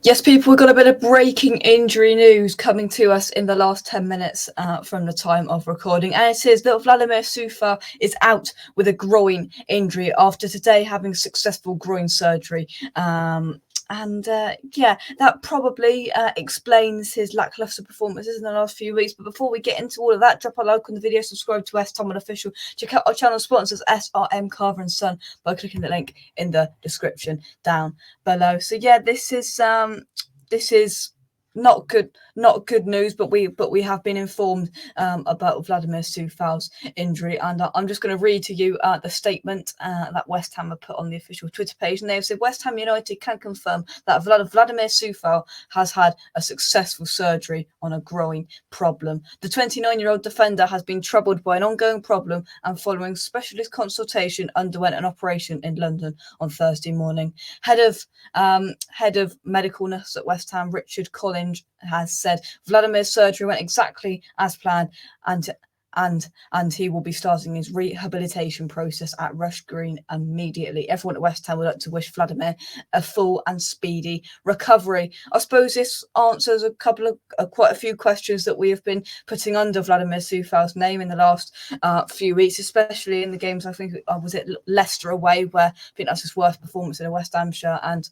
Yes, people, we've got a bit of breaking injury news coming to us in the last 10 minutes from the time of recording. And it is that Vladimir Coufal is out with a groin injury after today having successful groin surgery. Yeah, that probably explains his lackluster performances in the last few weeks. But before we get into all of that, drop a like on the video, subscribe to STOM Official, check out our channel sponsors SRM Carver and Son by clicking the link in the description down below. So yeah, this is not good news, but we have been informed about Vladimir Coufal's injury, and I'm just going to read to you the statement that West Ham have put on the official Twitter page, and they've said West Ham United can confirm that Vladimir Coufal has had a successful surgery on a groin problem. The 29-year-old defender has been troubled by an ongoing problem, and following specialist consultation underwent an operation in London on Thursday morning. Head of medicalness at West Ham, Richard Collins, has said Vladimir's surgery went exactly as planned, and he will be starting his rehabilitation process at Rush Green immediately. Everyone at West Ham would like to wish Vladimir a full and speedy recovery. I suppose this answers quite a few questions that we have been putting under Vladimir Coufal's name in the last few weeks, especially in the games. I think was it Leicester away, where I think that's his worst performance in a West Ham shirt, and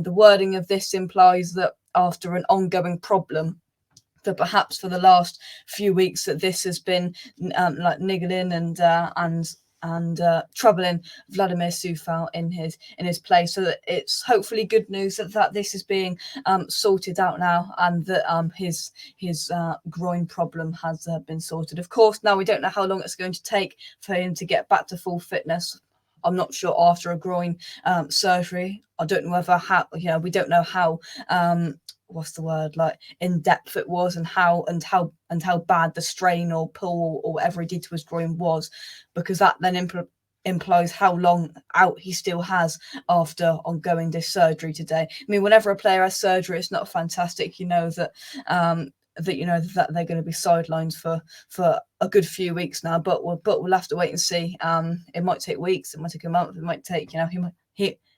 the wording of this implies that after an ongoing problem, that perhaps for the last few weeks that this has been like niggling and troubling Vladimir Coufal in his play. So that it's hopefully good news that this is being sorted out now, and that his groin problem has been sorted. Of course, now we don't know how long it's going to take for him to get back to full fitness. I'm not sure after a groin surgery. I don't know whether we don't know how what's the word, like in depth it was, and how bad the strain or pull or whatever he did to his groin was, because that then implies how long out he still has after ongoing this surgery today. I mean, whenever a player has surgery, it's not fantastic. You know that that they're going to be sidelined for a good few weeks now, but we'll have to wait and see. It might take weeks, it might take a month, it might take,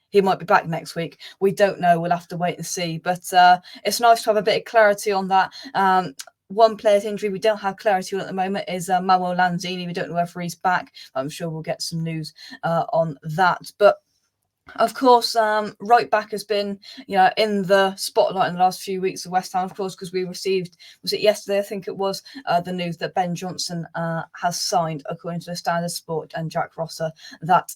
he might be back next week. We don't know. We'll have to wait and see. But it's nice to have a bit of clarity on that. One player's injury we don't have clarity on at the moment is Manuel Lanzini. We don't know whether he's back. I'm sure we'll get some news on that. But of course, right back has been, in the spotlight in the last few weeks of West Ham, of course, because we received, was it yesterday? I think it was, the news that Ben Johnson has signed, according to the Standard Sport and Jack Rosser, that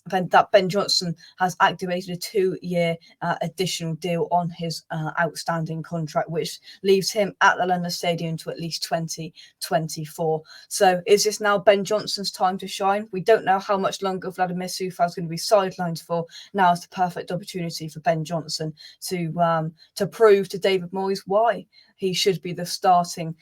Ben Johnson has activated a 2-year additional deal on his outstanding contract, which leaves him at the London Stadium to at least 2024. So is this now Ben Johnson's time to shine? We don't know how much longer Vladimir Coufal is going to be sidelined for. Now the perfect opportunity for Ben Johnson to prove to David Moyes why he should be the starting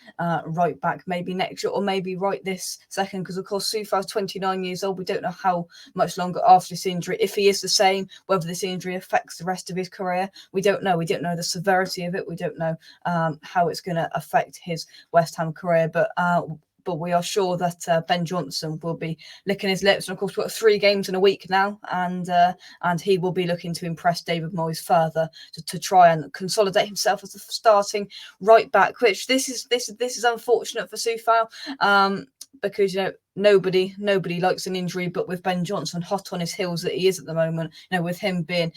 right back, maybe next year or maybe right this second, because of course Coufal's 29 years old. We don't know how much longer after this injury, if he is the same, whether this injury affects the rest of his career. We don't know. We don't know the severity of it. We don't know how it's going to affect his West Ham career, but we are sure that Ben Johnson will be licking his lips. And of course, we've got 3 games in a week now, and he will be looking to impress David Moyes further to try and consolidate himself as the starting right back. Which this is unfortunate for Coufal, because nobody likes an injury, but with Ben Johnson hot on his heels that he is at the moment, with him being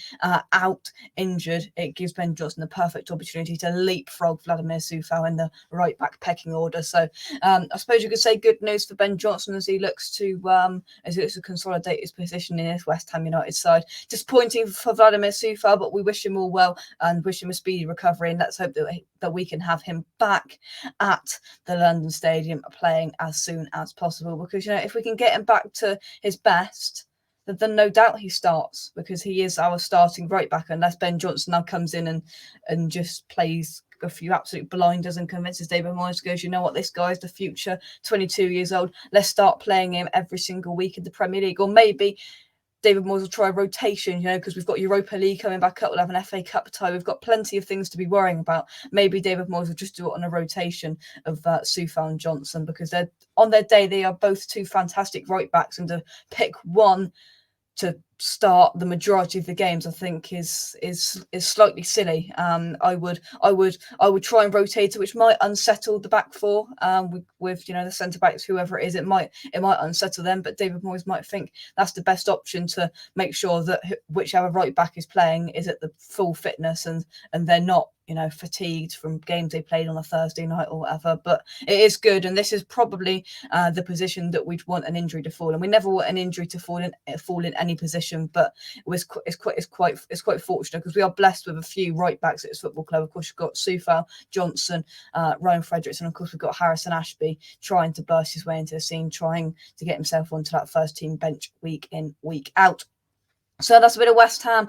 out injured, it gives Ben Johnson the perfect opportunity to leapfrog Vladimir Coufal in the right back pecking order. So I suppose you could say good news for Ben Johnson as he looks to consolidate his position in his West Ham United side. Disappointing for Vladimir Coufal, but we wish him all well and wish him a speedy recovery, and let's hope that we can have him back at the London Stadium playing as soon as possible, because if we can get him back to his best, then no doubt he starts, because he is our starting right back, unless Ben Johnson now comes in and just plays a few absolute blinders and convinces David Moyes, goes, you know what, this guy's the future, 22 years old, let's start playing him every single week in the Premier League. Or maybe David Moyes will try a rotation, because we've got Europa League coming back up. We'll have an FA Cup tie. We've got plenty of things to be worrying about. Maybe David Moyes will just do it on a rotation of Coufal and Johnson, because they're on their day. They are both 2 fantastic right backs, and to pick one to start the majority of the games, I think is slightly silly. I would try and rotate it, which might unsettle the back four. With the centre backs, whoever it is, it might unsettle them. But David Moyes might think that's the best option to make sure that whichever right back is playing is at the full fitness and they're not fatigued from games they played on a Thursday night or whatever. But it is good, and this is probably the position that we'd want an injury to fall in. We never want an injury to fall in any position, but it's quite fortunate because we are blessed with a few right backs at this football club. Of course, you've got Coufal, Johnson, Ryan Fredericks, and of course we've got Harrison Ashby trying to burst his way into the scene, trying to get himself onto that first team bench week in, week out. So that's a bit of West Ham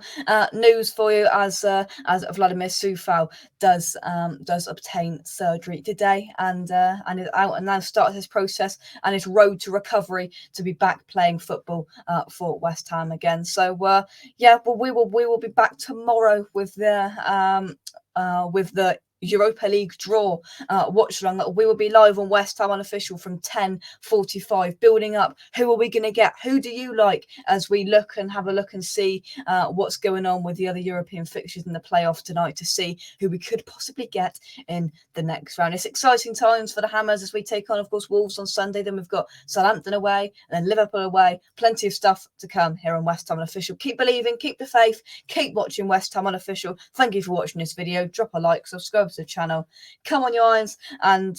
news for you, as Vladimir Coufal does obtain surgery today and is out and now starts his process and his road to recovery to be back playing football for West Ham again. So we will be back tomorrow with the Europa League draw watch along. We will be live on West Ham Unofficial from 10:45, building up who are we going to get, who do you like, as we have a look and see what's going on with the other European fixtures in the playoff tonight, to see who we could possibly get in the next round. It's exciting times for the Hammers as we take on, of course, Wolves on Sunday. Then we've got Southampton away and then Liverpool away. Plenty of stuff to come here on West Ham Unofficial. Keep believing, keep the faith, keep watching West Ham Unofficial. Thank you for watching this video. Drop a like, subscribe to the channel. Come on, your irons, and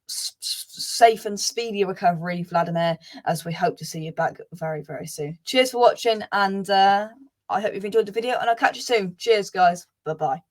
safe and speedy recovery, Vladimir, as we hope to see you back very, very soon. Cheers for watching, and I hope you've enjoyed the video, and I'll catch you soon. Cheers, guys. Bye-bye.